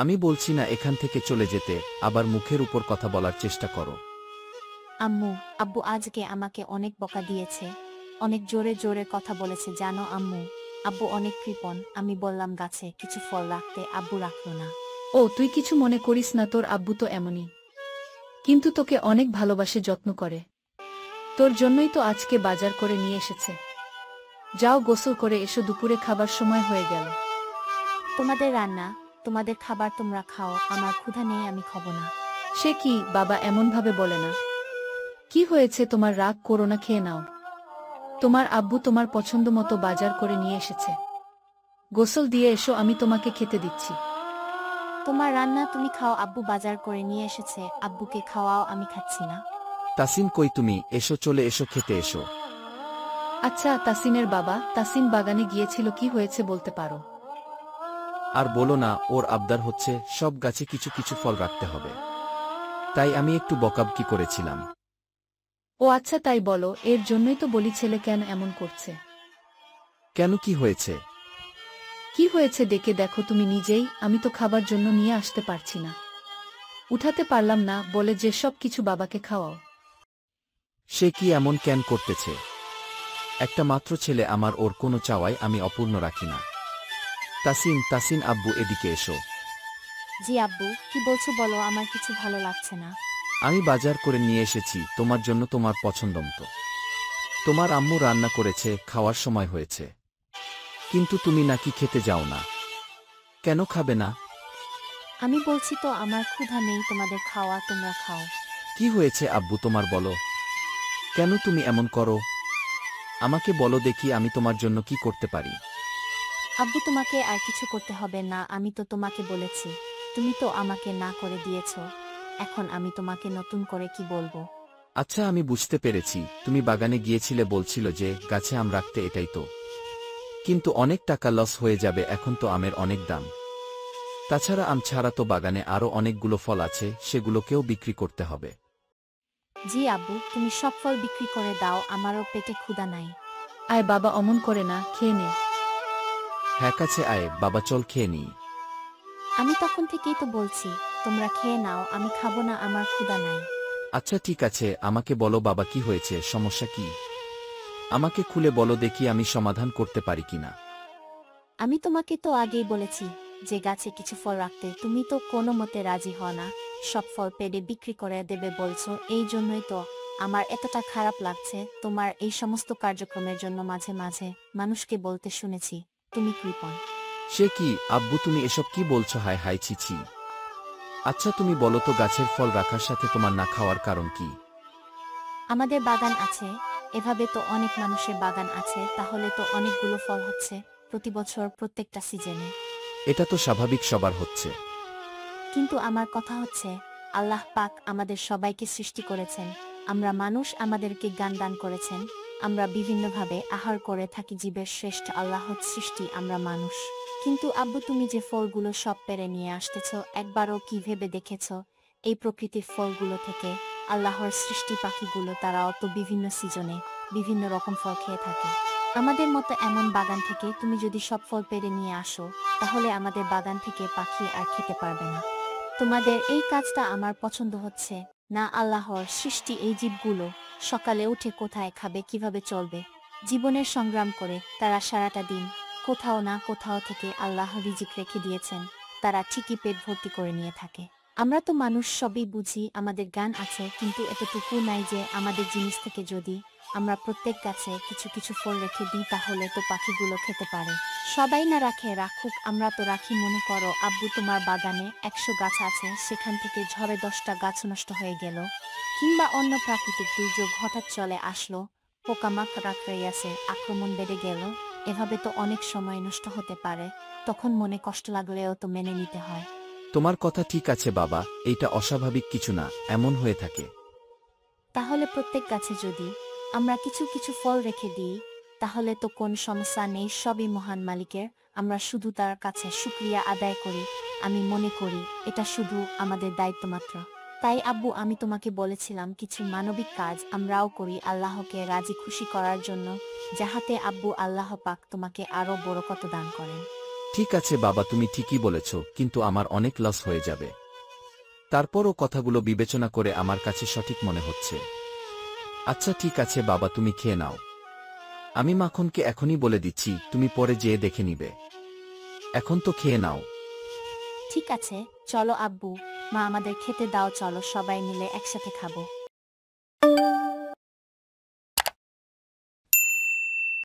আমি বলছি না এখান থেকে চলে যেতে, আবার মুখের উপর কথা বলার চেষ্টা করো। আম্মু, আব্বু আজকে আমাকে অনেক বকা দিয়েছে, অনেক জোরে জোরে কথা বলেছে জানো আম্মু। আব্বু অনেক কৃপণ, আমি বললাম গাছে কিছু ফল রাখতে, আব্বু রাখলো না। ও তুই কিছু মনে করিস না, তোর আব্বু তো এমনই, কিন্তু তোকে অনেক ভালোবাসে, যত্ন করে। তোর জন্যই তো আজকে বাজার করে নিয়ে এসেছে। যাও গোসল করে এসো, দুপুরে খাবার সময় হয়ে গেল। তোমাদের রান্না, তোমাদের খাবার তোমরা খাও, আমার ক্ষুধা নেই, আমি খাবো না। সে কি বাবা, এমনভাবে বলে না। কি হয়েছে তোমার, রাগ করো না, খেয়ে নাও। তোমার আব্বু তোমার পছন্দ মতো বাজার করে নিয়ে এসেছে। গোসল দিয়ে এসো, আমি তোমাকে খেতে দিচ্ছি। তোমার রান্না তুমি খাও, আব্বু বাজার করে নিয়ে এসেছে, আব্বুকে খাওয়াও, আমি খাচ্ছি না। তাসিন কই তুমি, এসো, চলে এসো, খেতে এসো। আচ্ছা তাসিনের বাবা, তাসিন বাগানে গিয়েছিল, কি হয়েছে বলতে পারো? আর বলো না, ওর আবদার হচ্ছে সব গাছে কিছু কিছু ফল রাখতে হবে, তাই আমি একটু বকাবকি করেছিলাম। ও আচ্ছা তাই বলো, এর জন্যই তো বলি ছেলে কেন এমন করছে। কেন, কি হয়েছে? কি হয়েছে ডেকে দেখো তুমি নিজেই, আমি তো খাবার জন্য নিয়ে আসতে পারছি না, উঠাতে পারলাম না বলে যে সব কিছু বাবাকে খাওয়াও। সে কি এমন কেন করতেছে? একটা মাত্র ছেলে আমার, ওর কোনো চাওয়াই আমি অপূর্ণ রাখি না। তাসিন, তাসিন আব্বু এদিকে এসো। জি আব্বু, কি বলছো বলো, আমার কিছু ভালো লাগছে না। আমি বাজার করে নিয়ে এসেছি তোমার জন্য, তোমার পছন্দ মতো। তোমার আম্মু রান্না করেছে, খাওয়ার সময় হয়েছে, কিন্তু তুমি নাকি খেতে যাও না। কেন খাবে না? আমি বলছি তো আমার ক্ষুধা নেই, তোমাদের খাওয়া, তোমরা খাও। কি হয়েছে আব্বু তোমার, বলো। কেন তুমি এমন করো? আমাকে বলো দেখি, আমি তোমার জন্য কি করতে পারি। আব্বু তোমাকে আর কিছু করতে হবে না, আমি তো তোমাকে বলেছি, তুমি তো আমাকে না করে দিয়েছ, এখন আমি তোমাকে নতুন করে কি বলবো? আচ্ছা আমি বুঝতে পেরেছি, তুমি বাগানে গিয়েছিলে, বলছিল যে গাছে আম রাখতে, এটাই তো। কিন্তু অনেক টাকা লস হয়ে যাবে, এখন তো আমের অনেক দাম। তাছাড়া আম ছাড়া তো বাগানে আরও অনেকগুলো ফল আছে, সেগুলোকেও বিক্রি করতে হবে। জি আব্বু, তুমি সব ফল বিক্রি করে দাও, আমারও পেটে ক্ষুধা নাই। আয় বাবা, অমন করে না, খেয়ে নে। হ্যাঁ কাছে আয় বাবা, চল খেয়ে নিই। আমি তখন থেকেই তো বলছি, তোমরা খেয়ে নাও, আমি খাবো না, আমার ক্ষুধা নাই। আচ্ছা ঠিক আছে, আমাকে বলো বাবা, কি হয়েছে, সমস্যা কি? আমাকে খুলে বলো দেখি, আমি সমাধান করতে পারি কিনা। আমি তোমাকে তো আগেই বলেছি যে গাছে কিছু ফল রাখতে, তুমি তো কোনো মতে রাজি হও না, সব ফল পেড়ে বিক্রি করে দেবে বলছো, এই জন্যই তো আমার এতটা খারাপ লাগছে তোমার এই সমস্ত কার্যক্রমের জন্য। মাঝে মাঝে মানুষকে বলতে শুনেছি তুমি কৃপণ। সে কি আব্বু, তুমি এসব কি বলছো? হায় হায়, ছি ছি। আচ্ছা তুমি বলো তো, গাছের ফল রাখার সাথে তোমার না খাওয়ার কারণ কি? আমাদের বাগান আছে, এভাবে তো অনেক মানুষের বাগান আছে, তাহলে তো অনেকগুলো ফল হচ্ছে প্রতি বছর প্রত্যেকটা সিজনে। এটা তো স্বাভাবিক, সবার হচ্ছে। কিন্তু আমার কথা হচ্ছে, আল্লাহ পাক আমাদের সবাইকে সৃষ্টি করেছেন, আমরা মানুষ, আমাদেরকে জ্ঞান দান করেছেন, আমরা বিভিন্নভাবে আহার করে থাকি, জীবের শ্রেষ্ঠ আল্লাহর সৃষ্টি আমরা মানুষ। কিন্তু আব্বু তুমি যে ফলগুলো সব পেরে নিয়ে আসতেছ, একবারও কি ভেবে দেখেছ এই প্রকৃতির ফলগুলো থেকে আল্লাহর সৃষ্টি পাখিগুলো তারাও তো বিভিন্ন সিজনে বিভিন্ন রকম ফল খেয়ে থাকে। আমাদের মতো এমন বাগান থেকে তুমি যদি সব ফল পেরে নিয়ে আসো, তাহলে আমাদের বাগান থেকে পাখি আর খেতে পারবে না। তোমাদের এই কাজটা আমার পছন্দ হচ্ছে না। আল্লাহর সৃষ্টি এই জীবগুলো সকালে উঠে কোথায় খাবে, কিভাবে চলবে, জীবনের সংগ্রাম করে তারা সারাটা দিন কোথাও না কোথাও থেকে আল্লাহ রিজিক রেখে দিয়েছেন, তারা ঠিকই পেট ভর্তি করে নিয়ে থাকে। আমরা তো মানুষ, সবই বুঝি, আমাদের জ্ঞান আছে, কিন্তু এতটুকু নাই যে আমাদের জিনিস থেকে যদি আমরা প্রত্যেক গাছে কিছু কিছু ফল রেখে দিই, তাহলে তো পাখিগুলো খেতে পারে। সবাই না রাখে, রাখুক, আমরা তো রাখি। মনে করো আব্বু তোমার বাগানে 100 গাছ আছে, সেখান থেকে ঝড়ে 10টা গাছ নষ্ট হয়ে গেল, কিংবা অন্য প্রাকৃতিক দুর্যোগ হঠাৎ চলে আসলো, পোকামাকড় আক্রমণ বেড়ে গেল, এভাবে তো অনেক সময় নষ্ট হতে পারে, তখন মনে কষ্ট লাগলেও তো মেনে নিতে হয়। তোমার কথা ঠিক আছে বাবা, এইটা অস্বাভাবিক কিছু না, এমন হয়ে থাকে। তাহলে প্রত্যেক গাছে যদি আমরা কিছু কিছু ফল রেখে দিই, তাহলে তো কোন সমস্যা নেই, সবই মহান মালিকের, আমরা শুধু তার কাছে শুকরিয়া আদায় করি। আমি মনে করি এটা শুধু আমাদের দায়িত্ব মাত্র। তাই আব্বু, আমি তোমাকে বলেছিলাম কিছু মানবিক কাজ আমরাও করি আল্লাহকে রাজি খুশি করার জন্য, যাহাতে আব্বু আল্লাহ পাক তোমাকে আরো বরকত দান করেন। ঠিক আছে বাবা, তুমি ঠিকই বলেছ, কিন্তু আমার অনেক লস হয়ে যাবে। তারপরও কথাগুলো বিবেচনা করে আমার কাছে সঠিক মনে হচ্ছে। আচ্ছা ঠিক আছে বাবা, তুমি খেয়ে নাও। আমি মাখনকে এখনই বলে দিচ্ছি, তুমি পরে যেয়ে দেখে নিবে। এখন তো খেয়ে নাও। ঠিক আছে, চলো আব্বু, মা আমাদের খেতে দাও, চলো সবাই মিলে একসাথে খাবো।